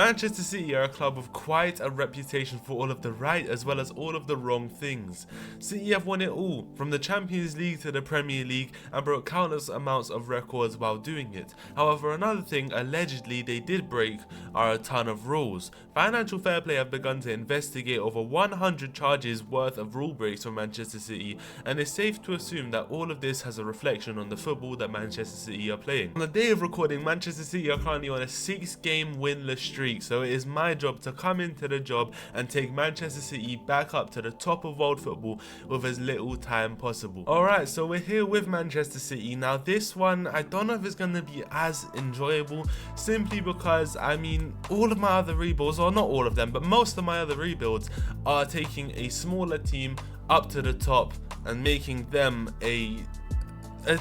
Manchester City are a club with quite a reputation for all of the right as well as all of the wrong things. City have won it all, from the Champions League to the Premier League, and broke countless amounts of records while doing it. However, another thing allegedly they did break are a ton of rules. Financial Fair Play have begun to investigate over 100 charges worth of rule breaks from Manchester City, and it's safe to assume that all of this has a reflection on the football that Manchester City are playing. On the day of recording, Manchester City are currently on a 6-game winless streak. So it is my job to come into the job and take Manchester City back up to the top of world football with as little time possible. Alright, so we're here with Manchester City. Now this one, I don't know if it's going to be as enjoyable, simply because, I mean, all of my other rebuilds, or not all of them, but most of my other rebuilds are taking a smaller team up to the top and making them a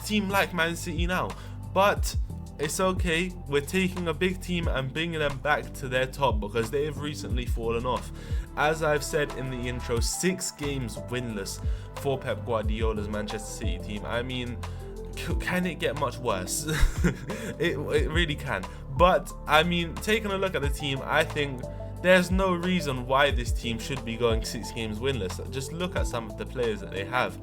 team like Man City now. But it's okay, we're taking a big team and bringing them back to their top because they have recently fallen off. As I've said in the intro, 6 games winless for Pep Guardiola's Manchester City team. I mean, can it get much worse? it really can. But, I mean, taking a look at the team, I think there's no reason why this team should be going 6 games winless. Just look at some of the players that they have.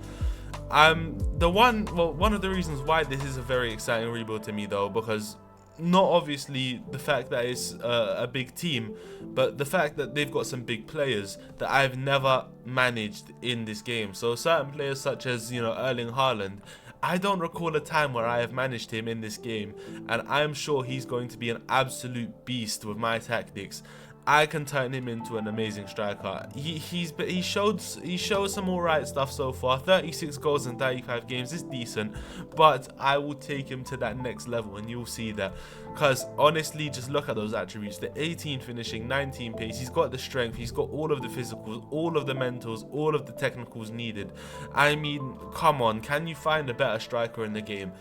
One of the reasons why this is a very exciting rebuild to me though, because not obviously the fact that it's a big team, but the fact that they've got some big players that I've never managed in this game. So certain players such as, you know, Erling Haaland, I don't recall a time where I have managed him in this game, and I'm sure he's going to be an absolute beast with my tactics. I can turn him into an amazing striker. He showed some alright stuff so far. 36 goals in 35 games is decent, but I will take him to that next level and you'll see that. Because honestly, just look at those attributes. The 18 finishing, 19 pace, he's got the strength, he's got all of the physicals, all of the mentals, all of the technicals needed. I mean, come on, can you find a better striker in the game?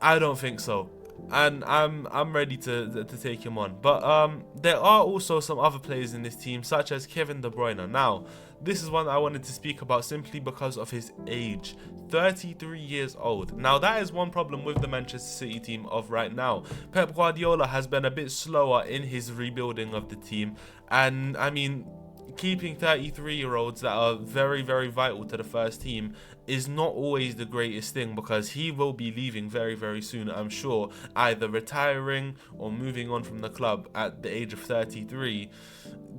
I don't think so. And I'm ready to take him on. But there are also some other players in this team, such as Kevin De Bruyne. Now, this is one I wanted to speak about simply because of his age. 33 years old. Now, that is one problem with the Manchester City team of right now. Pep Guardiola has been a bit slower in his rebuilding of the team, and I mean, keeping 33-year-olds that are very, very vital to the first team is not always the greatest thing, because he will be leaving very, very soon, I'm sure, either retiring or moving on from the club at the age of 33.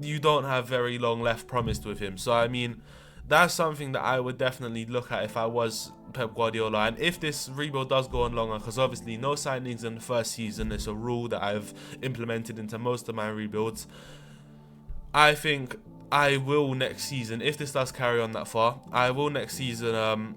You don't have very long left promised with him. So, I mean, that's something that I would definitely look at if I was Pep Guardiola. And if this rebuild does go on longer, because obviously no signings in the first season, it's a rule that I've implemented into most of my rebuilds, I think I will next season, if this does carry on that far, I will next season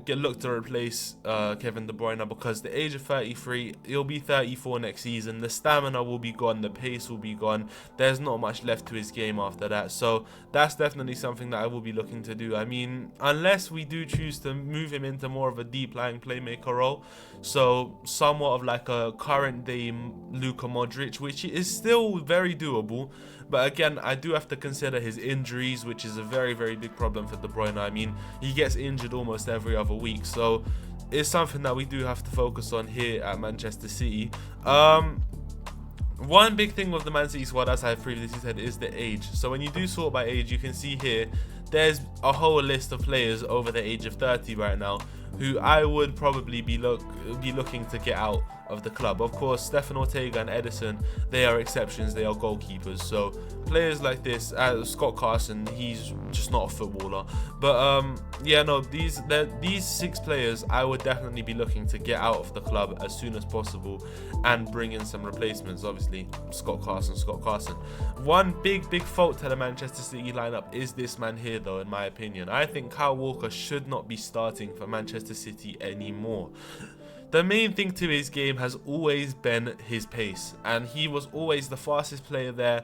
look to replace Kevin De Bruyne, because the age of 33, he'll be 34 next season. The stamina will be gone, the pace will be gone, there's not much left to his game after that. So that's definitely something that I will be looking to do. I mean, unless we do choose to move him into more of a deep lying playmaker role, so somewhat of like a current day Luka Modric, which is still very doable. But again, I do have to consider his injuries, which is a very, very big problem for De Bruyne. I mean, he gets injured almost every other week, so it's something that we do have to focus on here at Manchester City. One big thing with the Man City squad, as I've previously said, is the age. So when you do sort by age, you can see here, there's a whole list of players over the age of 30 right now who I would probably be looking to get out of the club. Of course, Stefan Ortega and Edison, they are exceptions, they are goalkeepers. So players like this, Scott Carson, he's just not a footballer. But yeah, no, these 6 players I would definitely be looking to get out of the club as soon as possible and bring in some replacements. Obviously, Scott Carson. One big fault to the Manchester City lineup is this man here though, in my opinion. I think Kyle Walker should not be starting for Manchester City anymore. The main thing to his game has always been his pace, and he was always the fastest player there.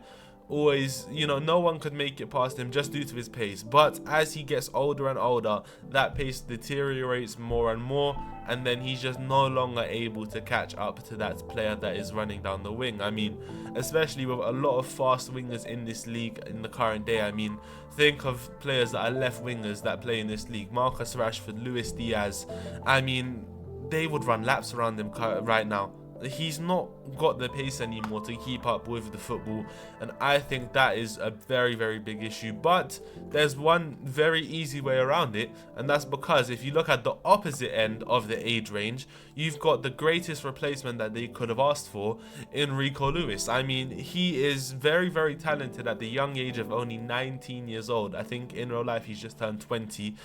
Always, you know, no one could make it past him just due to his pace. But as he gets older and older, that pace deteriorates more and more, and then he's just no longer able to catch up to that player that is running down the wing. I mean, especially with a lot of fast wingers in this league in the current day. I mean, think of players that are left wingers that play in this league. Marcus Rashford, Luis Diaz. I mean, they would run laps around him right now. he's not got the pace anymore to keep up with the football, and I think that is a very, very big issue. But there's one very easy way around it, and that's because if you look at the opposite end of the age range, you've got the greatest replacement that they could have asked for in Rico Lewis. I mean, he is very, very talented at the young age of only 19 years old. I think in real life he's just turned 20.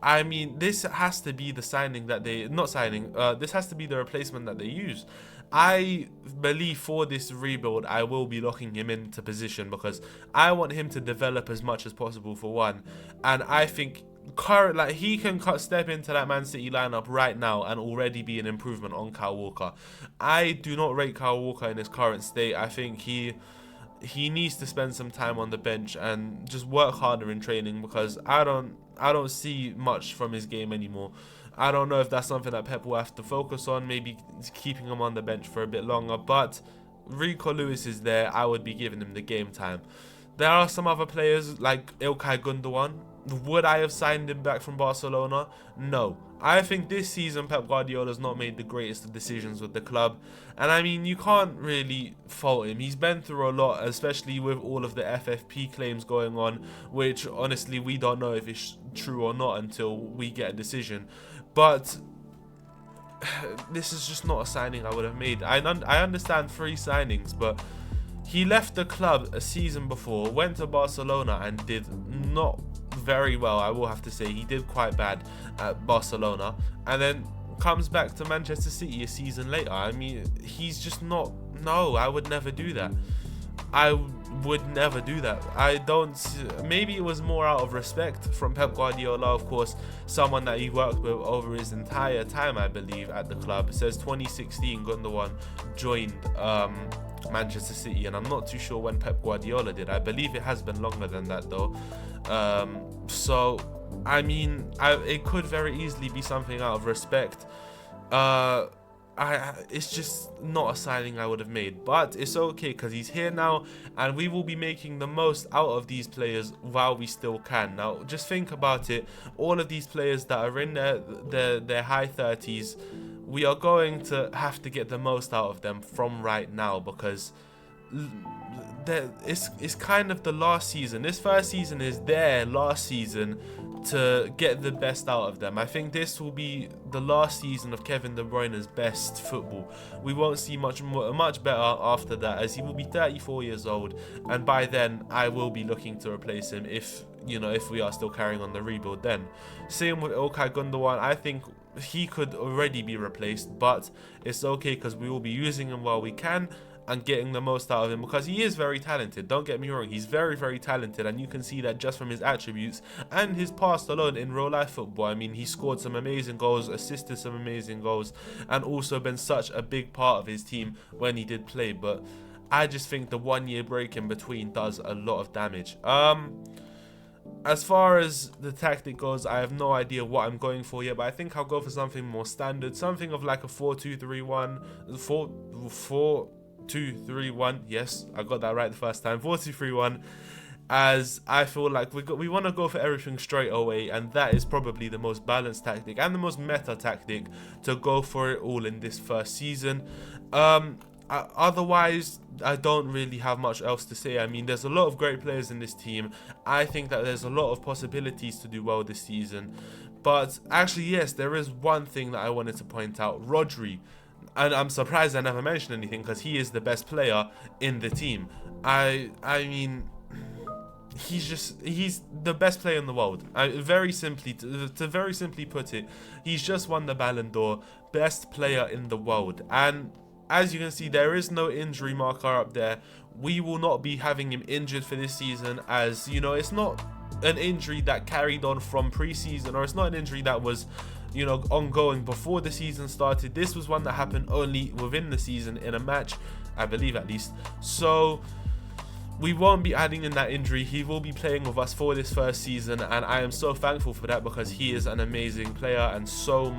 I mean, this has to be the signing that they, not signing, this has to be the replacement that they use. I believe for this rebuild, I will be locking him into position because I want him to develop as much as possible for one. And I think he can step into that Man City lineup right now and already be an improvement on Kyle Walker. I do not rate Kyle Walker in his current state. I think he needs to spend some time on the bench and just work harder in training because I don't see much from his game anymore. I don't know if that's something that Pep will have to focus on, maybe keeping him on the bench for a bit longer, but Rico Lewis is there. I would be giving him the game time. There are some other players like İlkay Gündoğan. Would I have signed him back from Barcelona? No. I think this season Pep Guardiola's not made the greatest of decisions with the club. And I mean, you can't really fault him. He's been through a lot, especially with all of the FFP claims going on, which honestly we don't know if it's true or not until we get a decision. But this is just not a signing I would have made. I understand 3 signings, but he left the club a season before, went to Barcelona and did not very well. I will have to say he did quite bad at Barcelona, and then comes back to Manchester City a season later. I mean, he's just not. No, I would never do that. I would never do that. I don't. Maybe it was more out of respect from Pep Guardiola, of course, someone that he worked with over his entire time, I believe, at the club. It says 2016 Gündoğan joined Manchester City, and I'm not too sure when Pep Guardiola did. I believe it has been longer than that though. So I mean, it could very easily be something out of respect. It's just not a signing I would have made, but it's okay because he's here now, and we will be making the most out of these players while we still can. Now, just think about it. All of these players that are in their high 30s, we are going to have to get the most out of them from right now because it's kind of the last season. This first season is their last season to get the best out of them. I think this will be the last season of Kevin De Bruyne's best football. We won't see much better after that, as he will be 34 years old, and by then I will be looking to replace him if we are still carrying on the rebuild then. Same with İlkay Gündoğan. I think he could already be replaced, but it's okay because we will be using him while we can and getting the most out of him because he is very talented. Don't get me wrong, he's very, very talented, and you can see that just from his attributes and his past alone in real life football. I mean, he scored some amazing goals, assisted some amazing goals, and also been such a big part of his team when he did play. But I just think the 1 year break in between does a lot of damage. As far as the tactic goes, I have no idea what I'm going for yet, but I think I'll go for something more standard, something of like a 4-2-3-1, 4-2-3-1. Yes, I got that right the first time. 4-2-3-1, as I feel like we want to go for everything straight away, and that is probably the most balanced tactic and the most meta tactic to go for it all in this first season. Otherwise, I don't really have much else to say. I mean, there's a lot of great players in this team. I think that there's a lot of possibilities to do well this season. But actually, yes, there is one thing that I wanted to point out. Rodri. And I'm surprised I never mentioned anything because he is the best player in the team. I mean, he's the best player in the world. Very simply, to very simply put it, he's just won the Ballon d'Or, best player in the world. And as you can see, there is no injury marker up there. We will not be having him injured for this season, as you know, it's not an injury that carried on from pre-season, or it's not an injury that was ongoing before the season started. This was one that happened only within the season in a match, I believe at least. So we won't be adding in that injury. He will be playing with us for this first season, and I am so thankful for that because he is an amazing player and so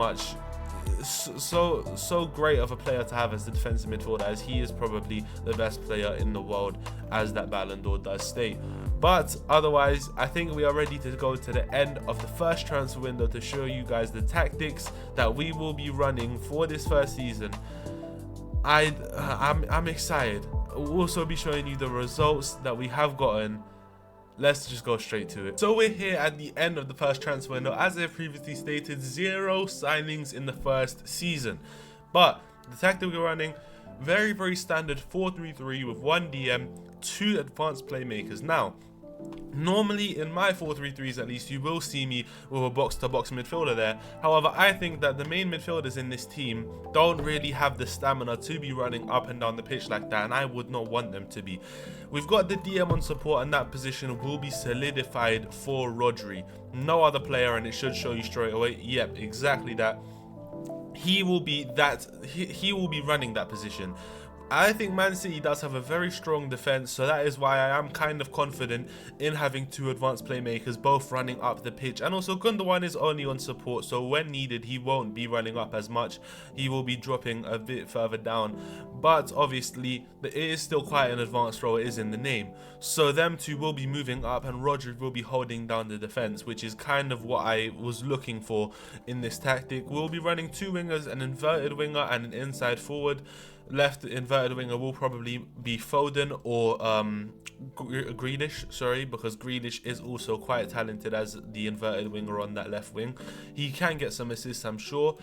great of a player to have as the defensive midfielder, as he is probably the best player in the world, as that Ballon d'Or does state. But otherwise, I think we are ready to go to the end of the first transfer window to show you guys the tactics that we will be running for this first season. I'm excited. We'll also be showing you the results that we have gotten. Let's just go straight to it. So we're here at the end of the first transfer window. As I previously stated, 0 signings in the first season. But the tactic we're running, very standard 4-3-3 with 1 DM, 2 advanced playmakers. Now, normally in my 4-3-3s at least, you will see me with a box-to-box midfielder there. However, I think that the main midfielders in this team don't really have the stamina to be running up and down the pitch like that, and I would not want them to be. We've got the DM on support, and that position will be solidified for Rodri. No other player, and it should show you straight away. Yep, exactly that. He will be running that position. I think Man City does have a very strong defense, so that is why I am kind of confident in having 2 advanced playmakers both running up the pitch. And also Gundogan is only on support, so when needed he won't be running up as much. He will be dropping a bit further down, but obviously it is still quite an advanced role, it is in the name. So them 2 will be moving up and Rodri will be holding down the defense, which is kind of what I was looking for in this tactic. We'll be running 2 wingers, an inverted winger and an inside forward. Left inverted winger will probably be Foden or Grealish, sorry, because Grealish is also quite talented as the inverted winger on that left wing. He can get some assists, I'm sure.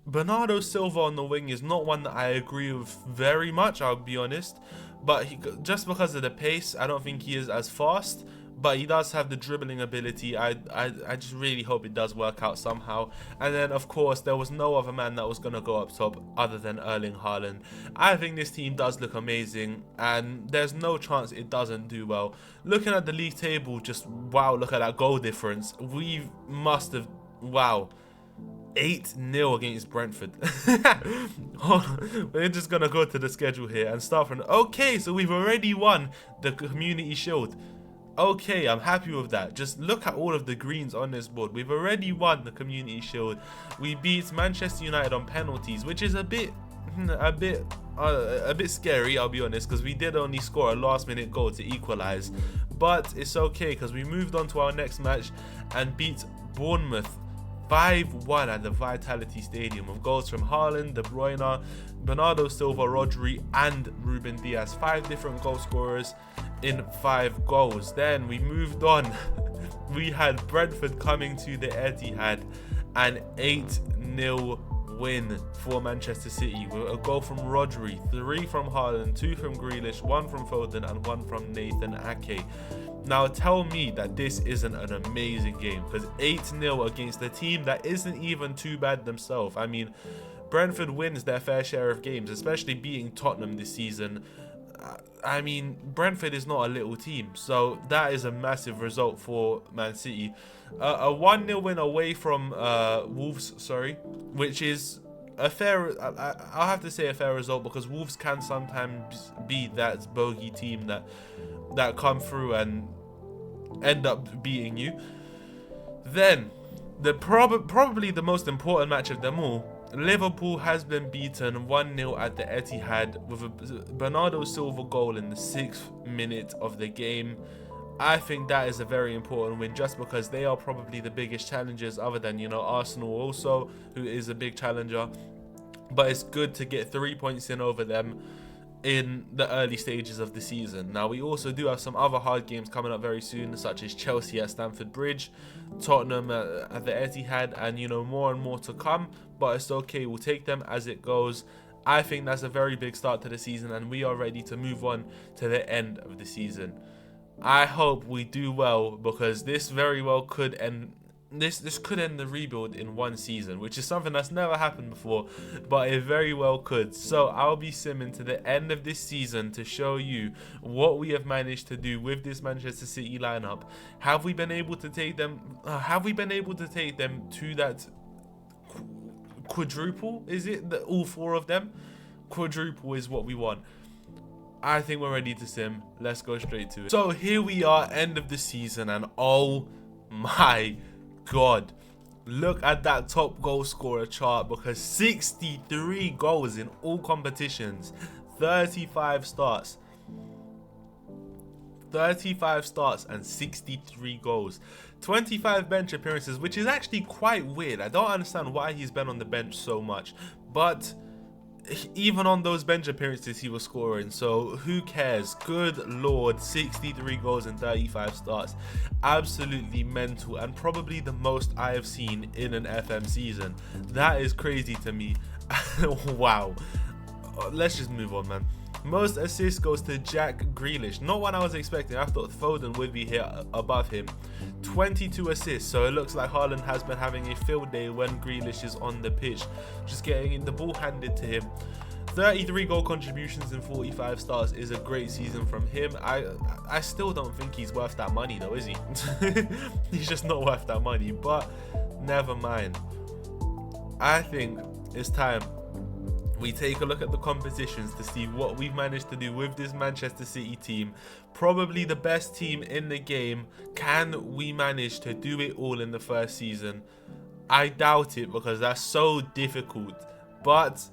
Bernardo Silva on the wing is not one that I agree with very much, I'll be honest. But just because of the pace, I don't think he is as fast. But he does have the dribbling ability. I just really hope it does work out somehow. And then, of course, there was no other man that was going to go up top other than Erling Haaland. I think this team does look amazing, and there's no chance it doesn't do well. Looking at the league table, just wow, look at that goal difference. We must have, wow, 8-0 against Brentford. We're just going to go to the schedule here and start from, okay, so we've already won the Community Shield. Okay, I'm happy with that. Just look at all of the greens on this board. We've already won the Community Shield. We beat Manchester United on penalties, which is a bit scary, I'll be honest, because we did only score a last-minute goal to equalize. But it's okay, because we moved on to our next match and beat Bournemouth 5-1 at the Vitality Stadium, with goals from Haaland, De Bruyne, Bernardo Silva, Rodri and Ruben Diaz. 5 different goal scorers in 5 goals. Then we moved on. We had Brentford coming to the Etihad, an 8-0 win for Manchester City with a goal from Rodri, 3 from Haaland, 2 from Grealish, 1 from Foden and 1 from Nathan Ake. Now tell me that this isn't an amazing game, because 8-0 against a team that isn't even too bad themselves. I mean, Brentford wins their fair share of games, especially beating Tottenham this season. I mean, Brentford is not a little team, so that is a massive result for Man City. A 1-0 win away from Wolves, sorry, which is a fair, I'll have to say a fair result, because Wolves can sometimes be that bogey team that come through and end up beating you. Then, probably the most important match of them all, Liverpool has been beaten 1-0 at the Etihad with a Bernardo Silva goal in the 6th minute of the game. I think that is a very important win, just because they are probably the biggest challengers, other than, you know, Arsenal also, who is a big challenger. But it's good to get 3 points in over them in the early stages of the season. Now, we also do have some other hard games coming up very soon, such as Chelsea at Stamford Bridge, Tottenham at the Etihad, and, you know, more and more to come. But it's okay, we'll take them as it goes. I think that's a very big start to the season, and we are ready to move on to the end of the season. I hope we do well, because this very well could end. This could end the rebuild in one season, which is something that's never happened before, but it very well could. So I'll be simming to the end of this season to show you what we have managed to do with this Manchester City lineup. Have we been able to take them? Have we been able to take them to that quadruple? Is it that all 4 of them? Quadruple is what we want. I think we're ready to sim. Let's go straight to it. So here we are, end of the season, and oh my God, look at that top goal scorer chart, because 63 goals in all competitions, 35 starts. 35 starts and 63 goals. 25 bench appearances, which is actually quite weird. I don't understand why he's been on the bench so much, but even on those bench appearances he was scoring, so who cares? Good lord, 63 goals in 35 starts. Absolutely mental, and probably the most I have seen in an FM season. That is crazy to me. Wow. Let's just move on, man. Most assists goes to Jack Grealish. Not one I was expecting. I thought Foden would be here above him. 22 assists. So it looks like Haaland has been having a field day when Grealish is on the pitch, just getting the ball handed to him. 33 goal contributions in 45 starts is a great season from him. I still don't think he's worth that money though, is he? He's just not worth that money, but never mind. I think it's time we take a look at the competitions to see what we've managed to do with this Manchester City team. Probably the best team in the game. Can we manage to do it all in the first season? I doubt it, because that's so difficult. But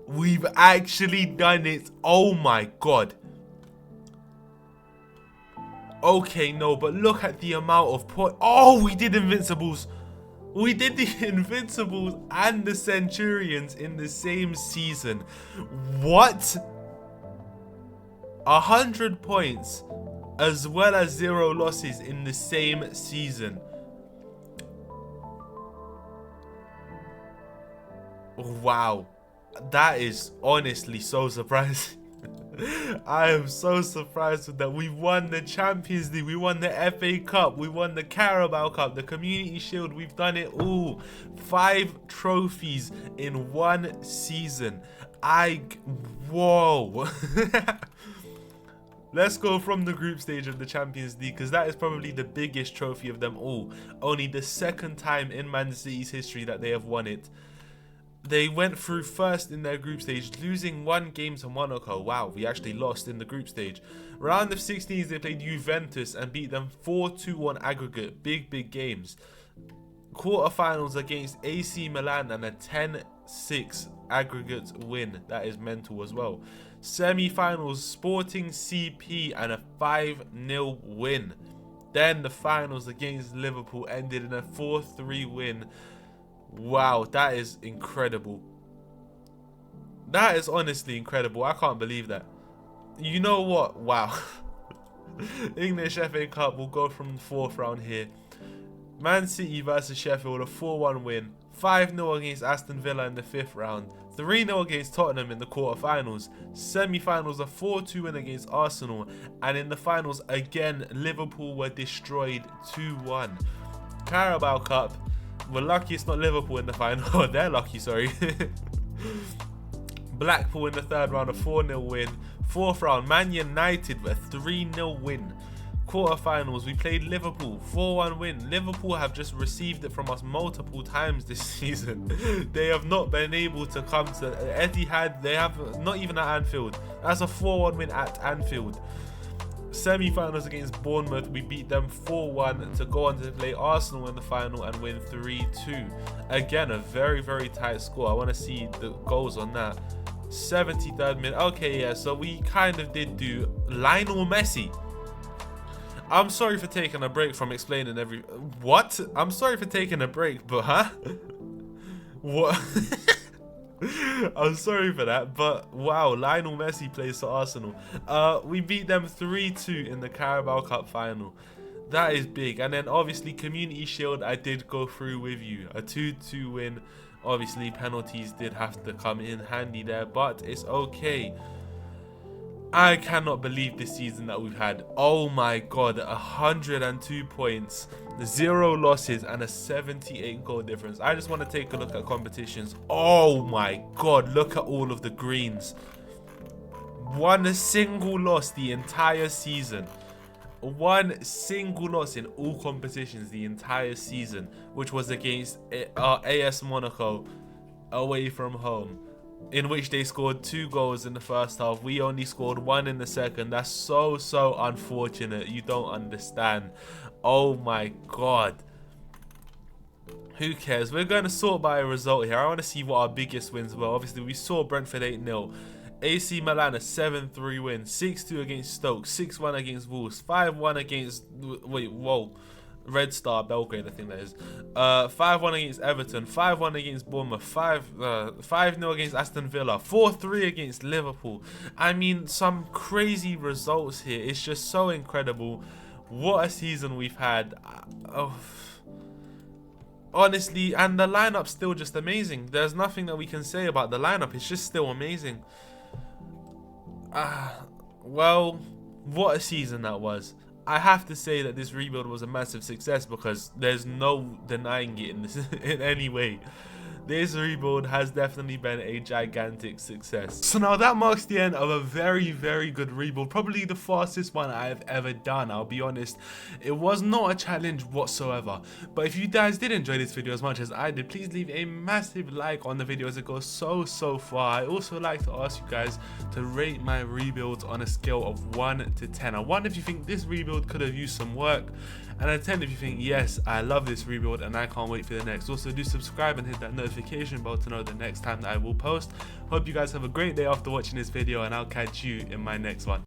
we've actually done it. Oh my god. Okay, no, but look at the amount of points. Oh, we did Invincibles. We did the Invincibles and the Centurions in the same season. What? 100 points as well as 0 losses in the same season. Wow. That is honestly so surprising. I am so surprised with that. We won the Champions League, we won the FA Cup, we won the Carabao Cup, the Community Shield. We've done it all. 5 trophies in one season. Whoa. Let's go from the group stage of the Champions League, because that is probably the biggest trophy of them all. Only the second time in Man City's history that they have won it. They went through first in their group stage, losing 1 game to Monaco. Wow, we actually lost in the group stage. Round of 16s, they played Juventus and beat them 4-2 on aggregate. Big games. Quarterfinals against AC Milan and a 10-6 aggregate win. That is mental as well. Semi-finals, Sporting CP and a 5-0 win. Then the finals against Liverpool ended in a 4-3 win. Wow, that is incredible. That is honestly incredible. I can't believe that. You know what? Wow. English FA Cup will go from the 4th round here. Man City versus Sheffield, a 4-1 win. 5-0 against Aston Villa in the 5th round. 3-0 against Tottenham in the quarterfinals. Semi-finals, a 4-2 win against Arsenal. And in the finals, again, Liverpool were destroyed 2-1. Carabao Cup. We're lucky it's not Liverpool in the final. They're lucky, sorry. Blackpool in the 3rd round, a 4-0 win. 4th round, Man United with a 3-0 win. Quarterfinals, we played Liverpool, 4-1 win. Liverpool have just received it from us multiple times this season. They have not been able to come to Etihad. They have not even at Anfield. That's a 4-1 win at Anfield. Semi-finals against Bournemouth, we beat them 4-1 to go on to play Arsenal in the final and win 3-2. Again, a very tight score. I want to see the goals on that. 73rd minute. Okay, yeah, so we kind of did do Lionel Messi. I'm sorry for taking a break from explaining what? I'm sorry for taking a break, but huh? What? I'm sorry for that, but wow, Lionel Messi plays for Arsenal. We beat them 3-2 in the Carabao Cup final. That is big. And then obviously Community Shield, I did go through with you. A 2-2 win. Obviously penalties did have to come in handy there, but it's okay. I cannot believe this season that we've had. Oh my god, 102 points, 0 losses and a 78 goal difference. I just want to take a look at competitions. Oh my god, look at all of the greens. 1 single loss the entire season. 1 single loss in all competitions the entire season, which was against AS Monaco away from home, in which they scored 2 goals in the first half. We only scored 1 in the second. That's so unfortunate. You don't understand. Oh my god. Who cares? We're going to sort by a result here. I want to see what our biggest wins were. Obviously, we saw Brentford 8-0. AC Milan a 7-3 win, 6-2 against Stoke, 6-1 against Wolves, 5-1 against Red Star Belgrade, I think that is. 5-1 against Everton, 5-1 against Bournemouth, 5-0 against Aston Villa, 4-3 against Liverpool. I mean, some crazy results here. It's just so incredible. What a season we've had. Honestly, and the lineup's still just amazing. There's nothing that we can say about the lineup. It's just still amazing. Well, what a season that was. I have to say that this rebuild was a massive success because there's no denying it in any way. This rebuild has definitely been a gigantic success. So now that marks the end of a very, very good rebuild. Probably the fastest one I've ever done, I'll be honest. It was not a challenge whatsoever. But if you guys did enjoy this video as much as I did, please leave a massive like on the video as it goes so far. I also like to ask you guys to rate my rebuilds on a scale of 1 to 10. A 1 if you think this rebuild could have used some work, and a 10 if you think, yes, I love this rebuild and I can't wait for the next. Also, do subscribe and hit that notification bell to know the next time that I will post. Hope you guys have a great day after watching this video, and I'll catch you in my next one.